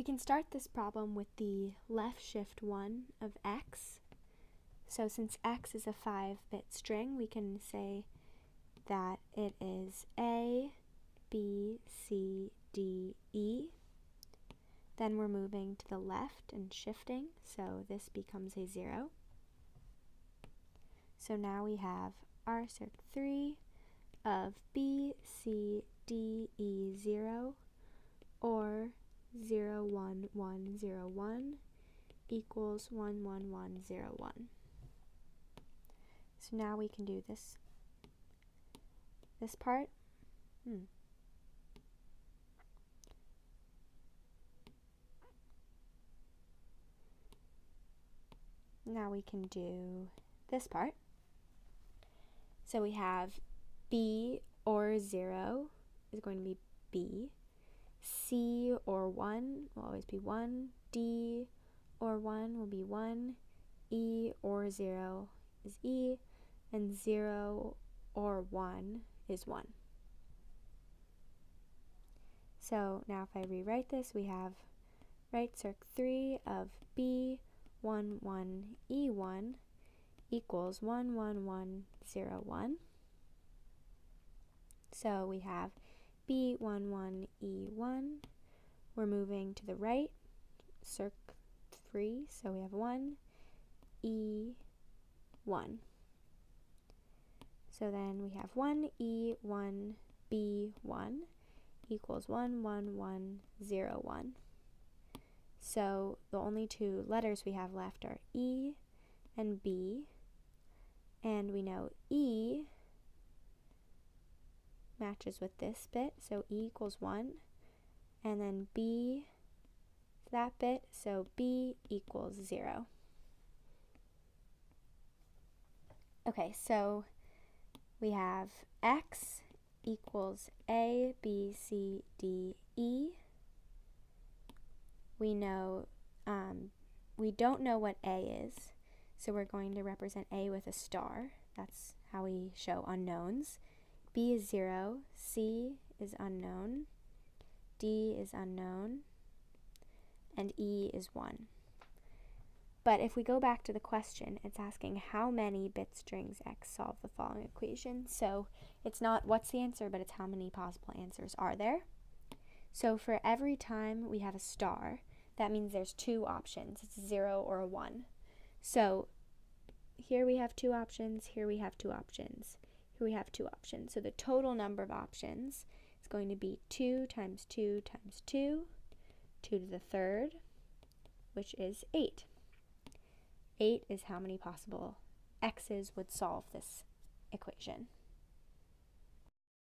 We can start this problem with the left shift 1 of x. So since x is a 5-bit string, we can say that it is A, B, C, D, E. Then we're moving to the left and shifting, so this becomes a 0. So now we have our circ 3 of B, C, D, E, 0, or 0, 1, 1, 0, 1 equals 1, 1, 1, 0, 1. So now we can do this part. Now we can do this part. So we have B or 0 is going to be B. C or 1 will always be 1. D or 1 will be 1. E or 0 is E. And 0 or 1 is 1. So now if I rewrite this, we have circ 3 of B 1, 1, E1 equals 1, 1, 1, 0, 1. So we have B 1, 1, E1. We're moving to the right, circ 3, so we have 1, E1. So then we have 1, E1, B1 equals 1, 1, 1, 0, 1. So the only two letters we have left are E and B, and we know E matches with this bit, so E equals 1, and then B that bit, so B equals 0. Okay, so we have X equals A, B, C, D, E. We know, we don't know what A is, so we're going to represent A with a star. That's how we show unknowns. B is 0, C is unknown, D is unknown, and E is 1. But if we go back to the question, it's asking how many bit strings X solve the following equation. So it's not what's the answer, but it's how many possible answers are there. So for every time we have a star, that means there's two options. It's a 0 or a 1. So here we have two options, here we have two options, here we have two options. So the total number of options is going to be 2 times 2 times 2, 2 to the third, which is 8. 8 is how many possible x's would solve this equation.